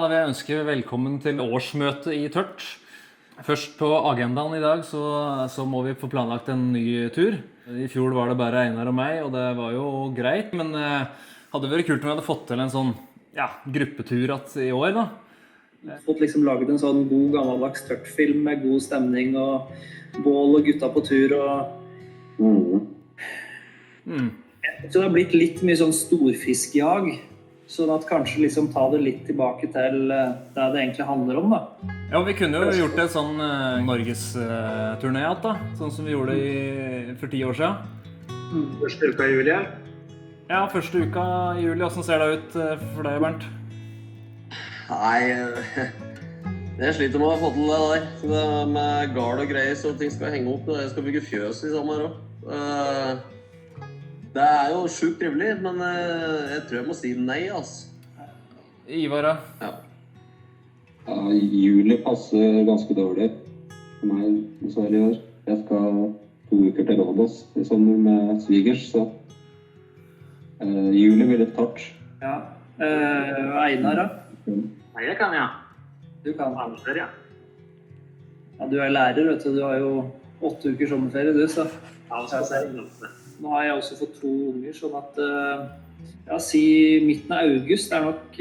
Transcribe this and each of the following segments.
da vil jeg ønske velkommen til årsmøtet i Tørt. Først på agendaen i dag så må vi få planlagt en ny tur. I fjor var det bare Einar og meg, og det var jo greit, men hadde vært kult om vi hadde fått til en sånn gruppetur i år da. Fått liksom laget en sånn god gammeldags Tørt-film med god stemning og bål og gutta på tur og... Så det har blitt litt mye sånn storfiskjag, sånn at kanskje liksom ta det litt tilbake til det det egentlig handler om da. Ja, vi kunne jo gjort en sånn Norges-turné da, sånn som vi gjorde for 10 år siden. Første uka i juli, Ja, første uka i juli. Hvordan ser det ut for deg, Bernt? Nei, jeg sliter med å få til det der. Så det med gard og greier, så ting skal henge opp. Jeg skal bygge fjøs i sommer også. Det jo sjukt trivelig, men jeg tror jeg må si nei, altså. Ivar, da? Ja, juli passer ganske dårlig for meg, dessverre i år. Jeg skal 2 uker til Rådås i sommer med svigers, så juli blir litt tørt. Ja, Einar da? Nei, det kan jeg. Du kan. Sommerferie, Ja, du lærer, vet du. Du har jo 8 uker sommerferie, du, så... Ja, det skal jeg si. Nå har jeg også fått 2 unger, sånn at si midten av august nok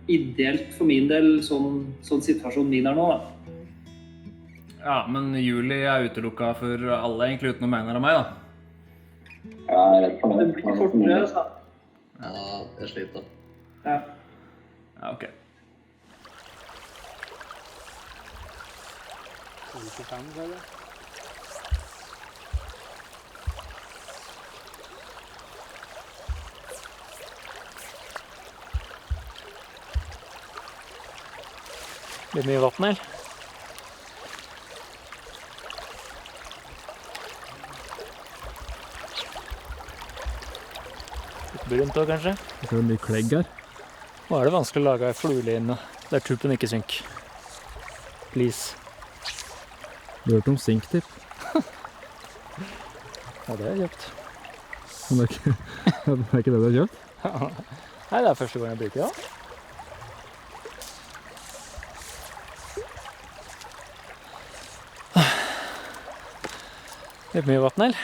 ideelt for min del, sånn situasjonen min nå da. Ja, men juli utelukket for alle, egentlig uten å mene av meg da. Ja, jeg er redd for det. Det blir kortere, altså. Ja, jeg sliter. Ja. Ja, ok. Litt mye vatten, eller? Litt brunt også, kanskje? Jeg tror det blir klegg her. Nå det vanskelig å lage en flueline der tuppen ikke synker. Please. Du har hørt om sinktipp? Ja, det har jeg kjøpt. Men det er ikke det du har kjøpt? Nei, det første gang jeg bruker det. Litt mye vatten, eller?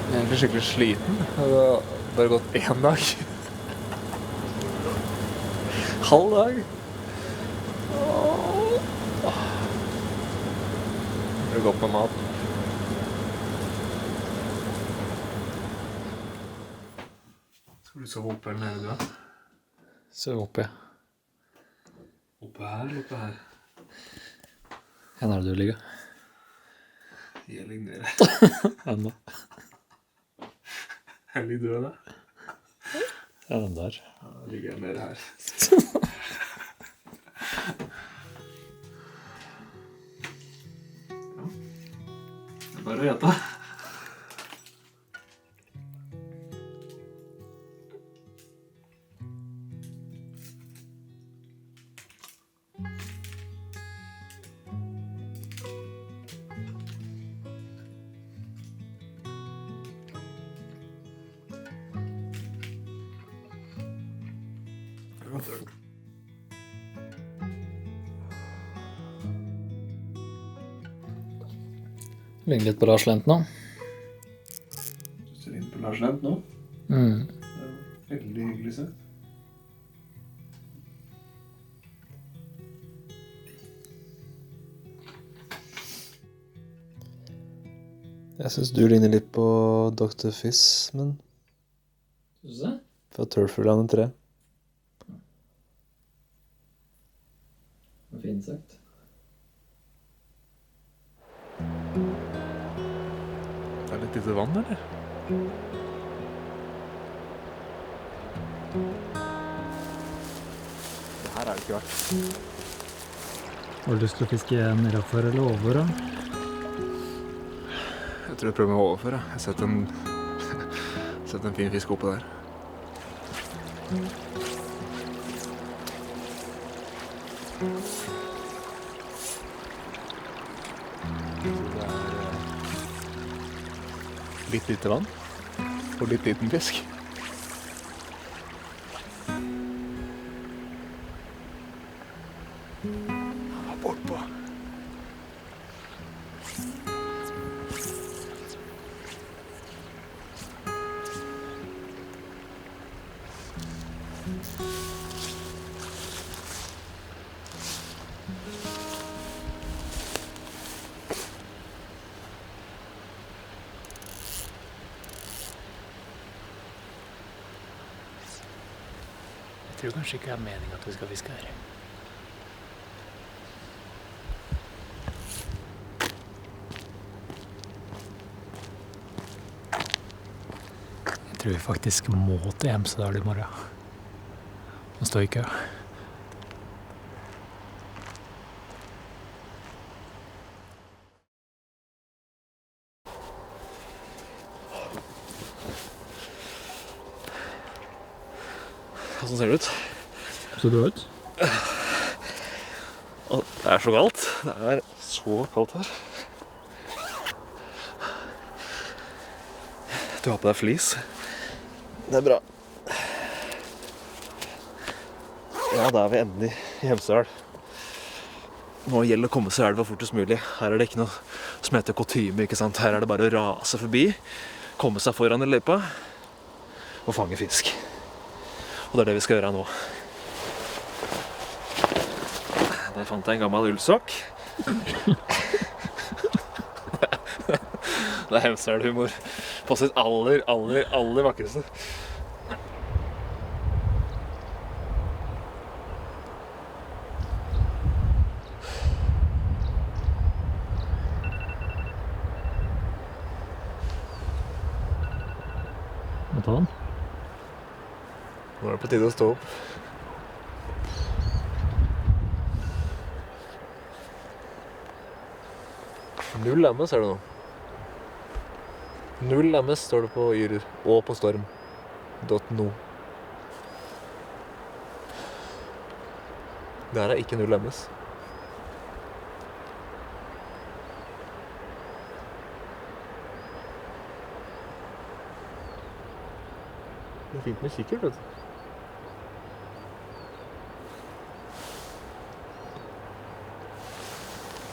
Jeg er egentlig skikkelig sliten. Det har bare gått 1 dag. Halv dag. Det godt med mat. Skal du sove oppe eller nede du da? Så oppe. Oppe her eller oppe her? Hvor er det du ligger? Jeg ligger nede. Enda. Jeg ligger død da. Ja, den der. Da ligger jeg nede her. Det bare å gjette. Ligger litt på Lars Lent nå. Du ser inn på Lars Lent nå. Det veldig hyggelig sagt. Jeg synes du ligner litt på Dr. Fiss, men... Synes du det? Fra Turfurlandet 3. Det fint sagt. Det litt lite vann, eller? Det her det ikke vært. Har du lyst til å fiske nedenfor eller over da? Jeg tror jeg prøver meg overfor. Jeg har sett en Sett en fin fisk oppe der. Det er litt lite vann og litt liten fisk. Bortpå. Jeg tror kanskje ikke det er meningen at vi skal fiske her. Jeg tror vi faktisk må til Hemsedal i morgen. Og stå i kø. Hvordan ser det ut? Så bra ut. Det er så kaldt. Det er så kaldt her. Du har på deg flis. Det er bra. Ja, da er vi endelig i Hemsedal. Nå gjelder det å komme seg elva fortest mulig. Her er det ikke noe som heter kutyme, ikke sant? Her er det bare å rase forbi, komme seg foran i løypa og fange fisk. Og det er det vi skal gjøre nå. Der fant jeg en gammel ullsokk. Det er Hemsedal-humor på sitt aller vakreste. Må ta den. Nå er det på tide å stå opp. Null lammes er det nå. Null lammes står det på Yrer og på storm.no. Der er ikke null lammes. Det er fint med kikkert, vet du.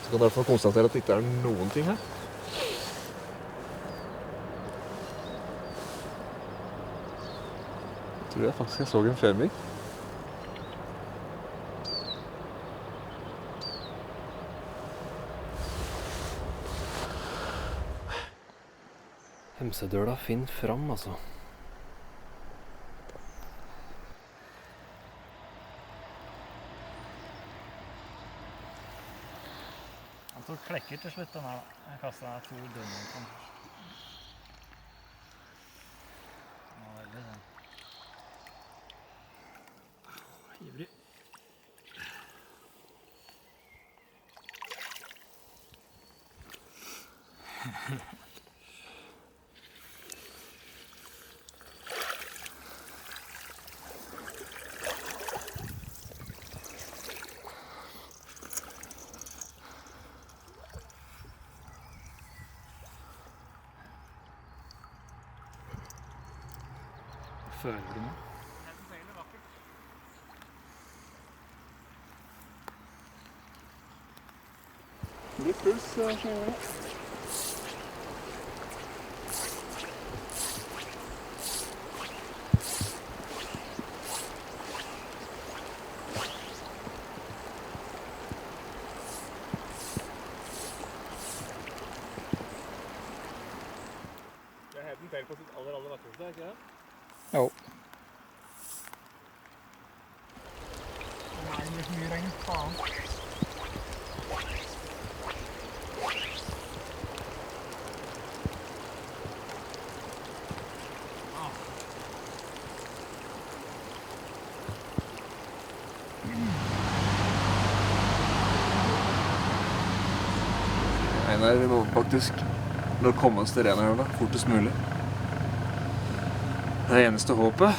Så kan du i hvert fall konstatere at det ikke er noen ting her. Jeg tror jeg faktisk så en feming. Hemsedøla, finn fram, altså. Han tok klekker til slutt, den her da. Jeg kastet 2 dønner. Den var veldig sånn. Ivrig. Føler du noe? Litt puls, skjønner jeg. Det er helt en på sitt aller vakreste, ikke det? Jo. Nei, det blir så mye regn. Faen. Einar lover faktisk å komme oss til Renahjørnet fortest mulig. Det eneste håpet.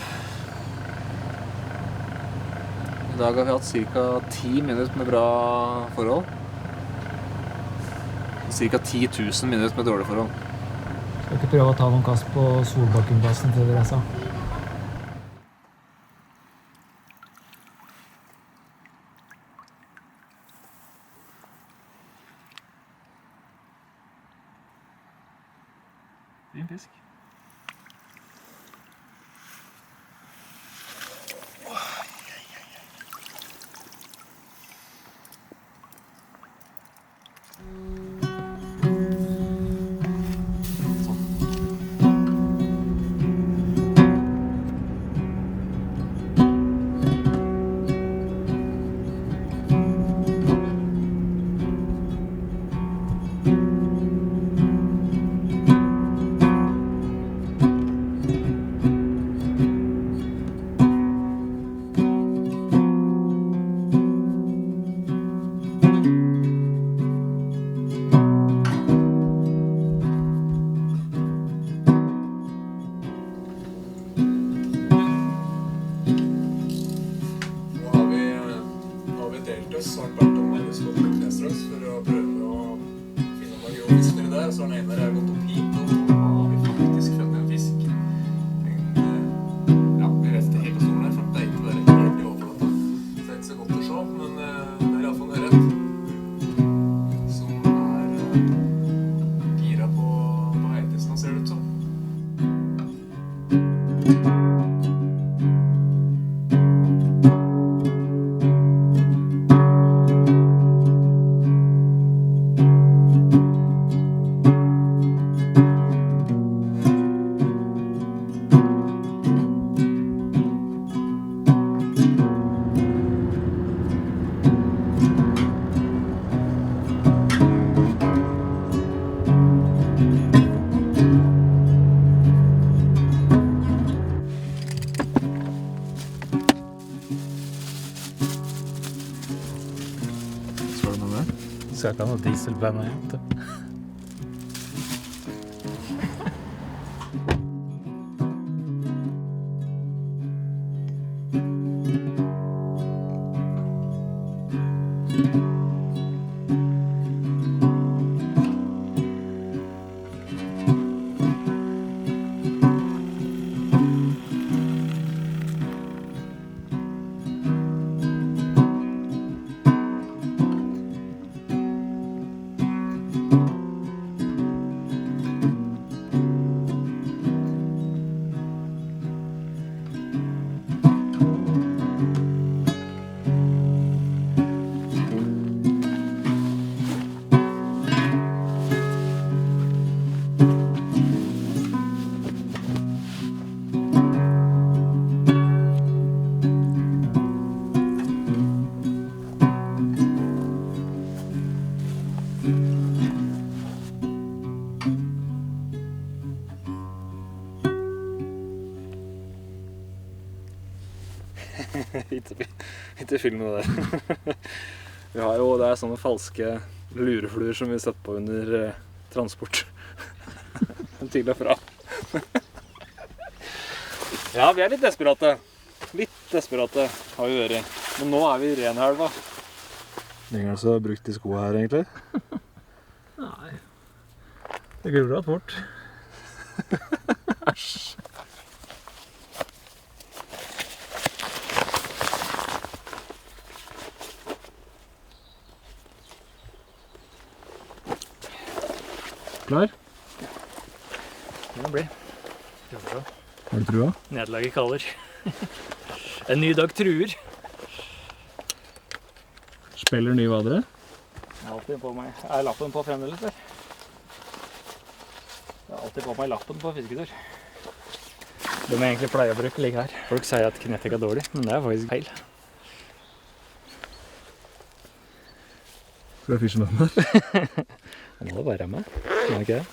I dag har vi hatt ca. 10 minutter med bra forhold. Ca. 10 000 minutter med dårlige forhold. Skal ikke prøve å ta noen kast på Solbakkenplassen til dere sa. Fin fisk. Skal ikke ha noe dieselband her, vet du. Ikke film med det der. Vi har jo, det er sånne falske lurefluer som vi setter på under transport. Til og fra. Ja, vi er litt desperate. Litt desperate har vi vært. Men nå er vi i Renhelva. Ingen er så brukt i skoene her, egentlig? Nei. Det gulver at fort. Æsj. Klar? Det må bli. Har du trua? Nederlaget kaller. En ny dag truer. Spiller ny vadere? Jeg har alltid på meg. Er lappen på fremdeles, der? Jeg har alltid på meg lappen på fisketur. Det må jeg egentlig pleie å bruke like her. Folk sier at kinetikk er dårlig, men det er faktisk feil. Skal du fishe med den der? Han må være med, må han ikke det?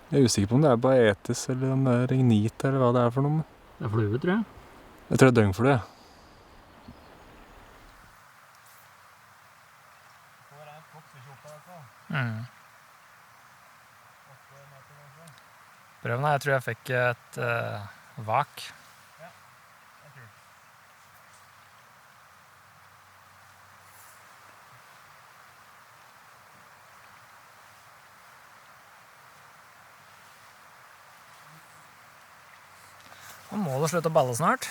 Jeg er usikker på om det er baetis eller om det er regnit eller hva det er for noe. Det er flue, tror jeg. Jeg tror det er døgnflue, ja. Prøven her, jeg tror jeg fikk et vak. Nå må det slutte å balle snart.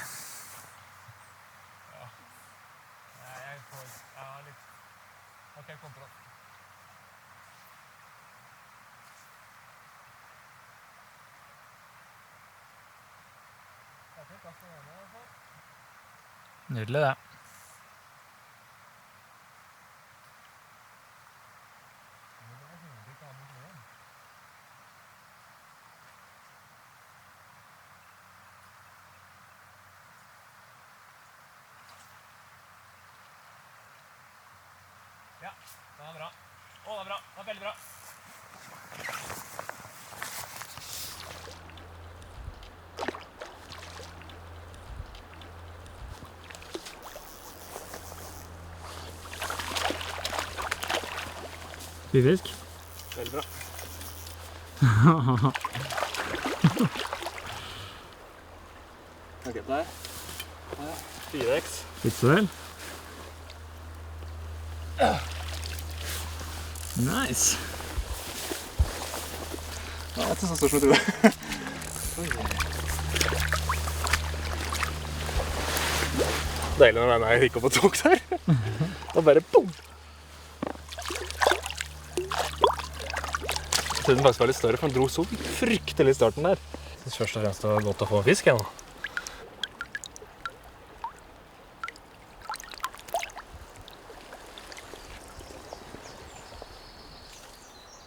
Nydelig det. Ja, det var bra. Å, det var bra. Det var veldig bra. Spyfisk. Veldig bra. Ok, der. 4x. Ikke så vel. Nice. Ja, det er ikke så stor som jeg trodde. Deilig når den her gikk opp og tok der. Da bare boom! Jeg trodde den faktisk var litt større, for den dro så fryktelig i starten der. Jeg synes først og fremst det var godt å få fisk, jeg nå.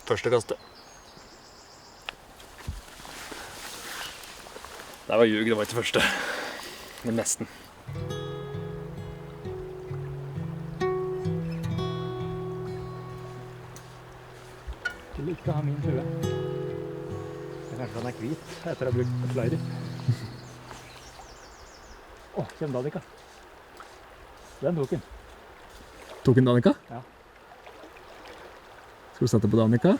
Første kastet. Det var ljug, det var ikke første. Men nesten. Du vil ikke ha min flue. Kanskje den er hvit etter å ha brukt flere. Åh, kjem Danica. Den tok den. Tok en Danica? Ja. Skal du sette på Danica?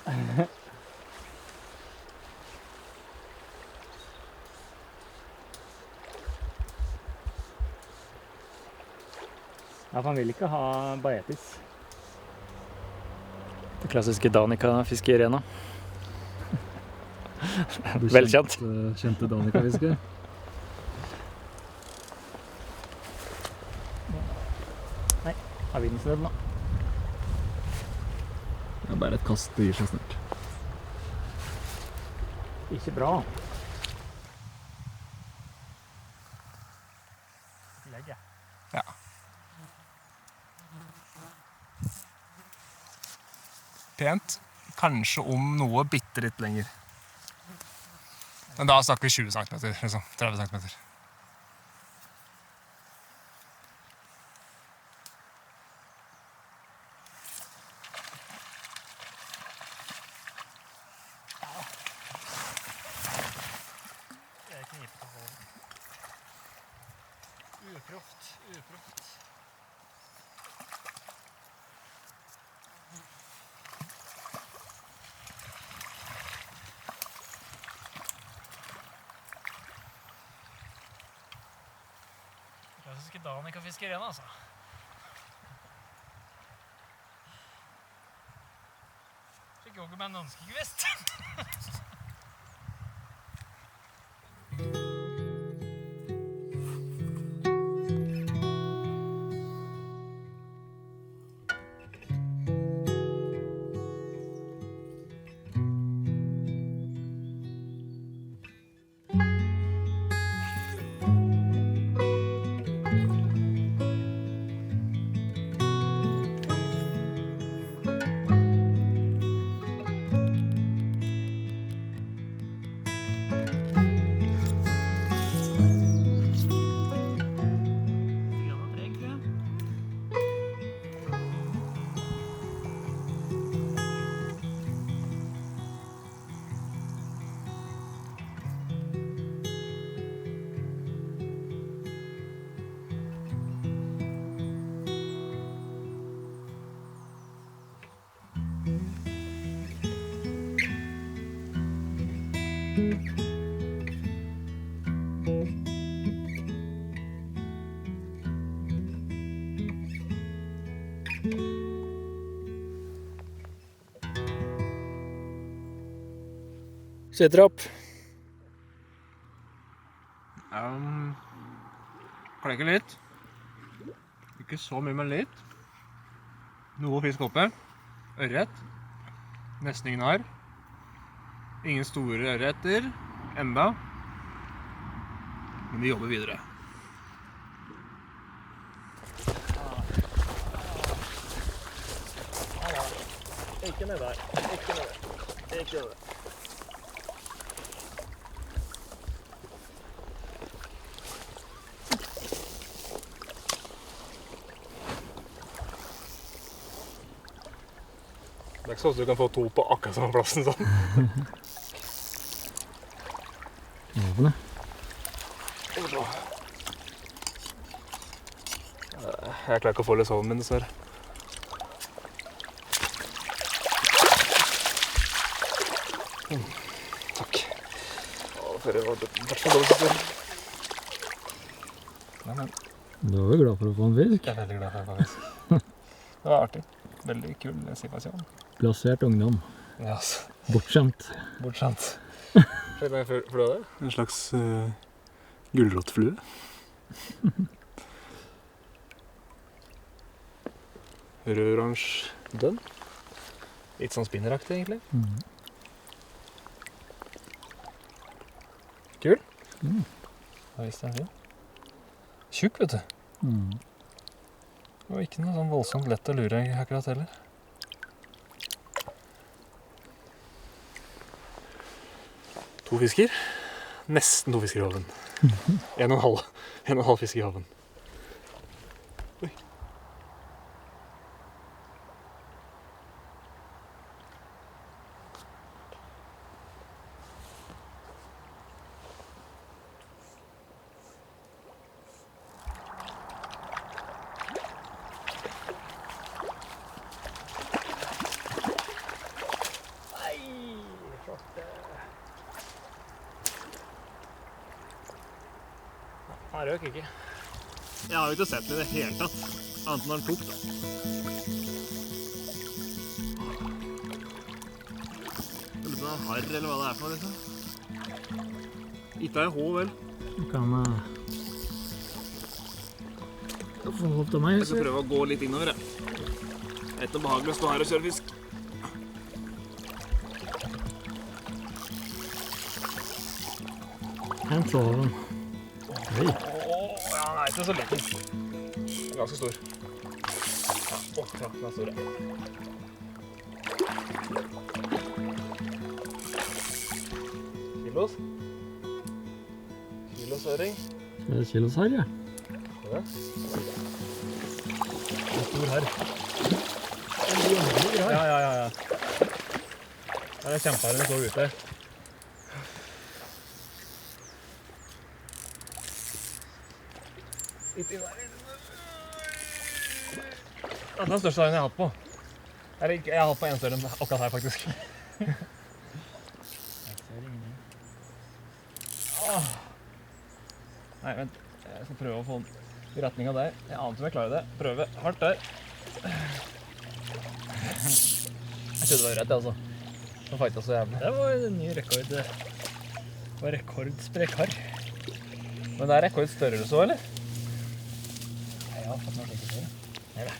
Ja, for han vil ikke ha baetis. Det klassiske Danica-fiskerena. Velkjent. Kjente Danica-fisker. Nei, har vinden snudd nå. Det er bare et kast, det gir seg snart. Ikke bra. Legg, ja. Ja. Pent. Kanskje om noe bitte litt lenger. Men da snakker vi 20 cm, liksom. 30 cm. Det er knipet å få den. Uproft, uproft. Klassiske Danica-fiskerena, altså. Fikk jogge med en ønskekvist. Sitter opp. Klekker litt. Ikke så mye, men litt. Noe fisk oppe. Ørret. Nesten ingen har. Ingen store ørreter. Enda. Men vi jobber videre. Ikke ned der. Ikke ned der. Ikke ned der. Det er ikke sånn at du kan få 2 på akkurat samme plassen sånn. Åpne. Jeg klarer ikke å få litt soven min, dessverre. Takk. Før jeg var hvert fall dårlig sted. Du var jo glad for å få en fisk. Jeg er veldig glad for å få fisk. Det var artig. Veldig kul situasjon. Plassert ungdom. Ja, altså. Bortskjemt. Bortskjemt. Skjønner jeg flue det? En slags gulrotflue. Rød-oransje dønn. Litt sånn spinneraktig, egentlig. Kul. Ja, visst er den fin. Tjukk, vet du. Og ikke noe sånn voldsomt lett å lure akkurat heller. To fisker. Nesten 2 fisker i hoven. 1,5 fisk i hoven. Oi. Han røk ikke. Jeg har jo ikke sett den i det hele tatt, annet enn når den tok da. Det er litt sånn harr eller hva det er for noe, liksom. Ikke er jeg hå, vel. Du kan få håp til meg. Jeg skal prøve å gå litt innover, jeg. Det er ikke noe behagelig å stå her og kjøre fisk. En sånn. Oi. Ja, han er ikke så liten. Den er ganske stor. Ja, den er stor, ja. Kilos. Kilosøring. Det er kilos her, ja. Ja. En stor her. Ja. Det er kjempeherre den står ute. Det er den største haien jeg har hatt på. Eller jeg har hatt på en større enn akkurat her, faktisk. Nei, vent. Jeg skal prøve å få den i retning av der. Jeg aner ikke om jeg klarer det. Prøve hardt der. Jeg trodde det var rett, altså. Den fightet så jævlig. Det var en ny rekord. Det var rekordsprekk her. Men det er rekordstørrelse også, eller? Ja, fått noe slik før. Nei da.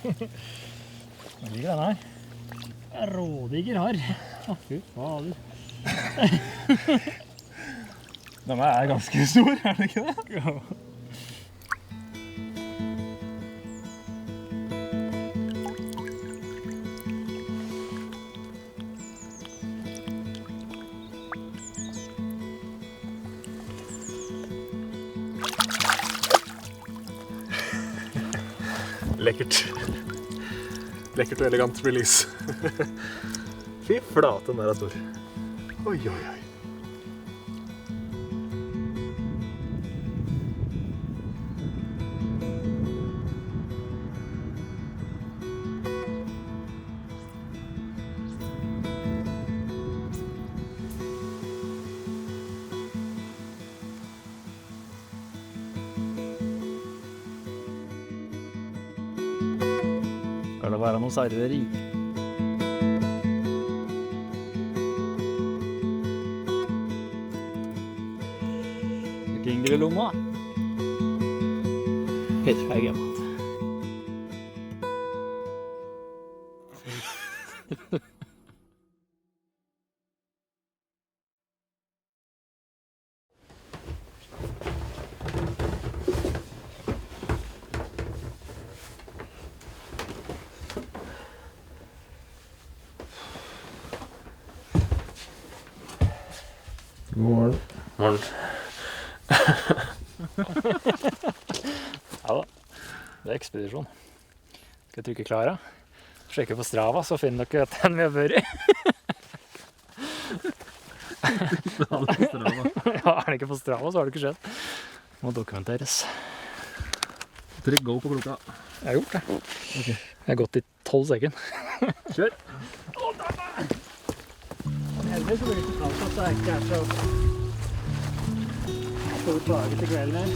Nå ligger den her. Det er rådiger her. Å, fy fader. Den er ganske stor, er det ikke det? Ja. Lekkert. Lekkert og elegant release. Fy flate, den der er stor. Oi, oi, oi. skal det være noe serveri. King i lomma. Helt feil gammelt. God morgen. Ja da, det er ekspedisjon. Skal trykke Klara. Sjekke på Strava, så finner dere den vi har vært i. Ja, er det ikke på Strava, så har det ikke skjedd. Må dokumenteres. Trykk go på klokka. Jeg har gjort det. Ok. Jeg har gått i 12 sekunder. Kjør! Heldigvis så blir det ikke kaldt at det ikke er så stor plage til kvelden her.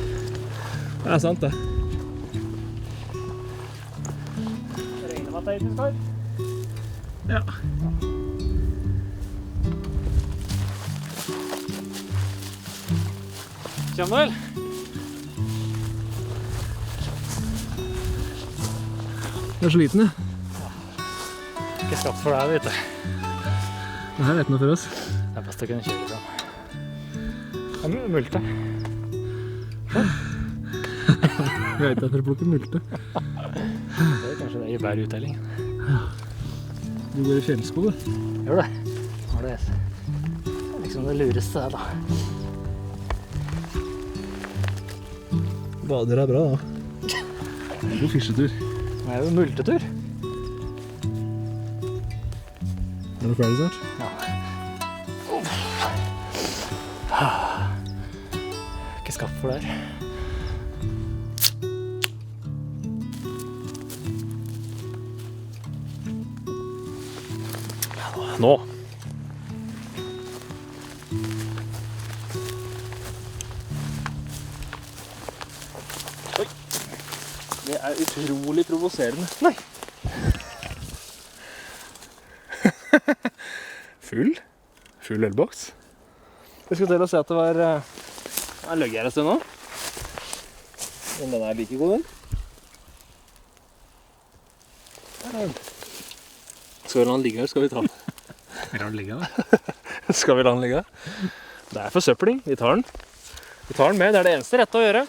Det er sant det. Det regner med at det er ikke skar. Ja. Kjem vel? Jeg er sliten, jeg. Ikke skatt for deg, vet du. Det her er ikke noe for oss. Det er best å kunne kjøre fram. Det er multe. Jeg vet at dere plukker multe. Det er kanskje det gir bedre uttelling. Du går i fjellsko, du. Gjør det. Det er liksom det lureste her, da. Bader er bra, da. God fisketur. Det er jo multetur. Er du ferdig snart? Ja. Ikke skapt for det her. Nå. Oi. Det er utrolig provoserende. Nei. Full ølboks. Jeg skulle til å si at det var en løgg her en stund nå. Men den er like god, den. Skal vi la den ligge her, skal vi ta den. La den ligge da. Skal vi la den ligge? Det er forsøpling. Vi tar den. Vi tar den med. Det er det eneste rette å gjøre.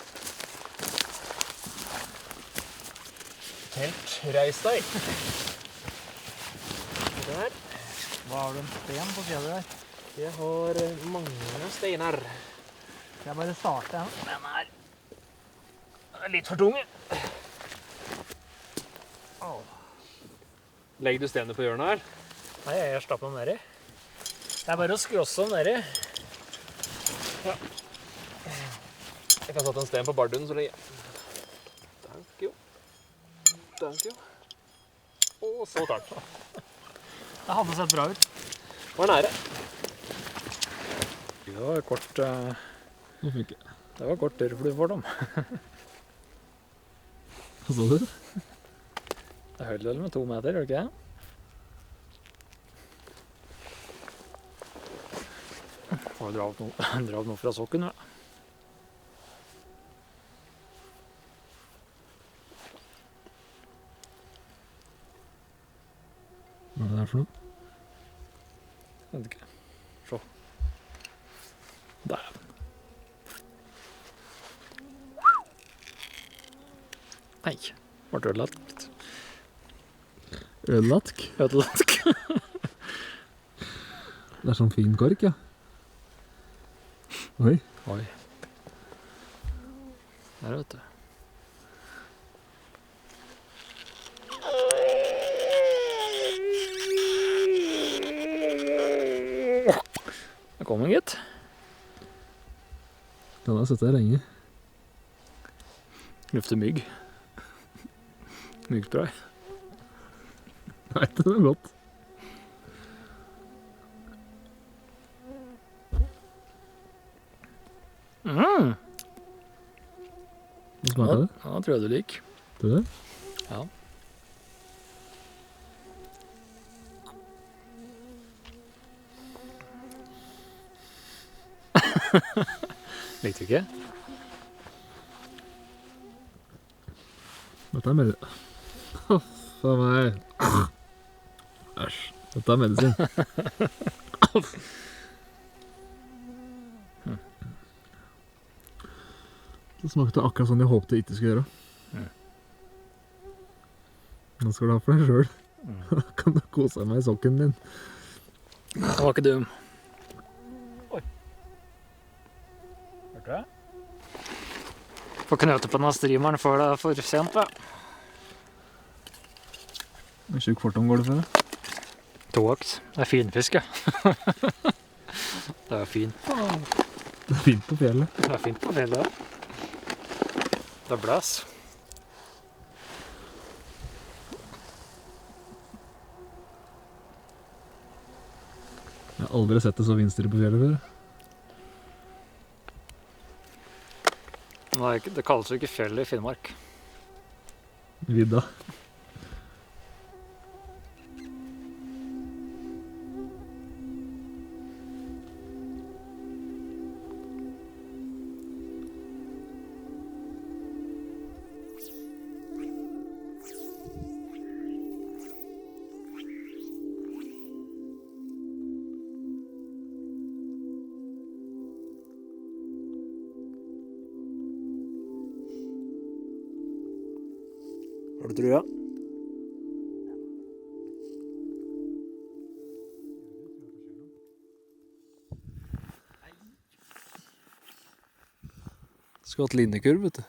Helt reis deg. Der. Hva har du en sten på siden der? Jeg har mange steiner. Skal jeg bare starte her? Den er litt for tung. Legger du stener på hjørnet her? Nei, jeg har stappet dem nedi. Det er bare å skrosse dem nedi. Ja. Jeg kan sette en sten på bardunnen så lenge. Thank you. Thank you. Og så tar den. Det hadde sett bra ut. Var nære. Det var kort... Det var kort dørfluefordom. Hva sa du? Det holder vel med 2 meter, gjør det ikke det? Får dra opp noe fra sokken, ja. Hva er det her for noe? Vet ikke. Se. Der. Nei, ble ødelagt. Ødelatk? Ødelagt. Det er sånn fin kork, ja. Oi. Oi. Der, vet du. Det kommer, gitt. Den har sett deg lenge. Lufter mygg. Myggspray. Nei, det er godt. Mm. Hva smaker det? Ja, tror jeg du liker. Tror du det? Ja. Likte du ikke? Dette er medisin. Faen meg. Æsj. Dette er medisin. Det smakte akkurat sånn jeg håpte det ikke skulle gjøre. Nå skal du ha for deg selv. Kan du kose meg i sokken din? Det var ikke dum. Oi. Hørte du det? Får knøte på denne streameren før det er for sent, da. Hvor tjukk fortom går det for det? 2 aks. Det er finfisk, ja. Det er fint. Det er fint på fjellet. Det er fint på fjellet, ja. Det er blæs. Jeg har aldri sett det så vindstille på fjellet før. Nei, det kalles jo ikke fjell i Finnmark. Vidda. Har du trua? Skulle hatt linjekurv, vet du.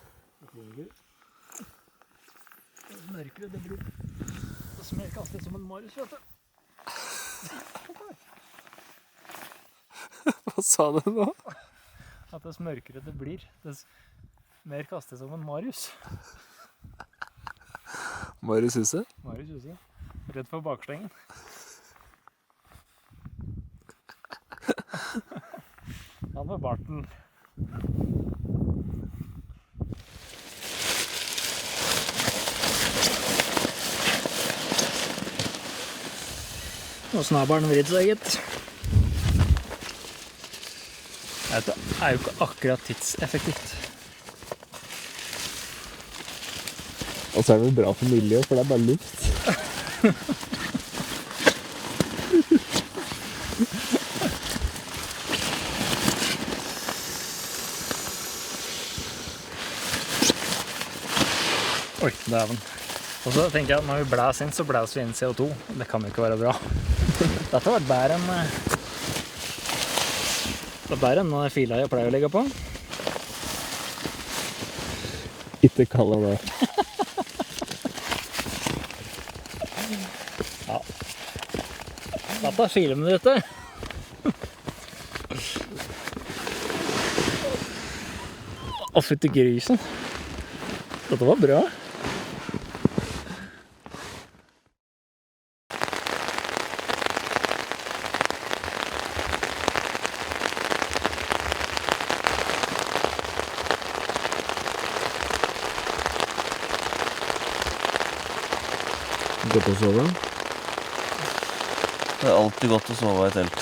Det smørker, det blir... Det smerker alltid som en Marius, vet du. Hva sa du nå? At det smørkere det blir. Det mer kastet som en Marius. Marius Huset? Marius Huset. Redd for bakstengen. Han med barten. Nå snabelen vridd seg, gitt. Det er jo ikke akkurat tidseffektivt. Og så er det bra for miljøet, for det er bare luft. Oi, dæven. Og så tenker jeg at når vi blæser inn, så blæser vi inn CO2. Det kan jo ikke være bra. Dette har vært bedre enn... Det er bedre enn den fila jeg pleier å legge på. Ikke kall det. Ja. Dette er 4 minutter. Å, fytti grisen. Dette var bra. Godt å sove? Det er alltid godt å sove i telt.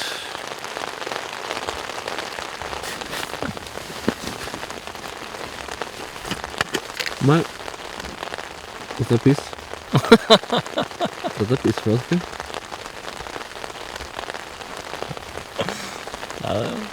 Nei. Dette er piss. Dette er pissflaske. Ja, det er jo.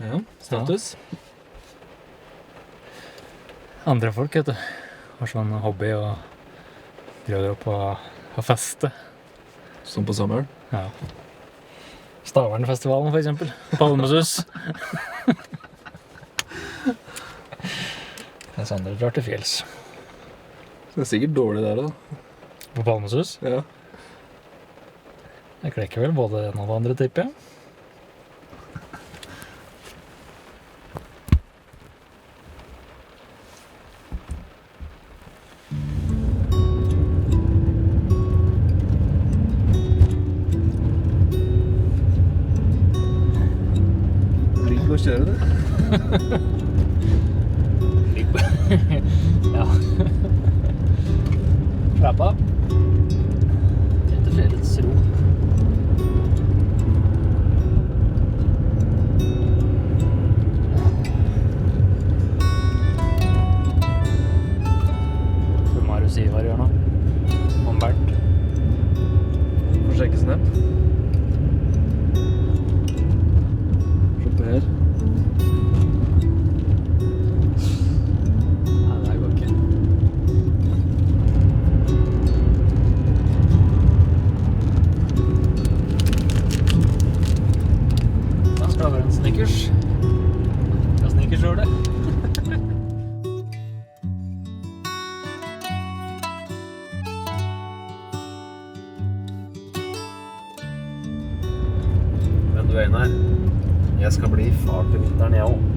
Ja, status. Andre folk, vet du, har sånn hobby og driver opp og feste. Som på sommeren. Ja. Stavernfestivalen, for eksempel. Palmesus. Mens andre drar til fjells. Det er sikkert dårlig der da. På Palmesus? Ja. Jeg klekker vel både det ene og det andre, tipper jeg. Ja. Slapp av. Trengte fredets ro. Hva Marius Ivar gjør nå? Om Bernt. Får sjekke snap. Se på her. Nei, det går ikke. Da skal det være en Snickers. Ja, Snickers gjør det. Men du Einar, jeg skal bli far til vinteren jeg også.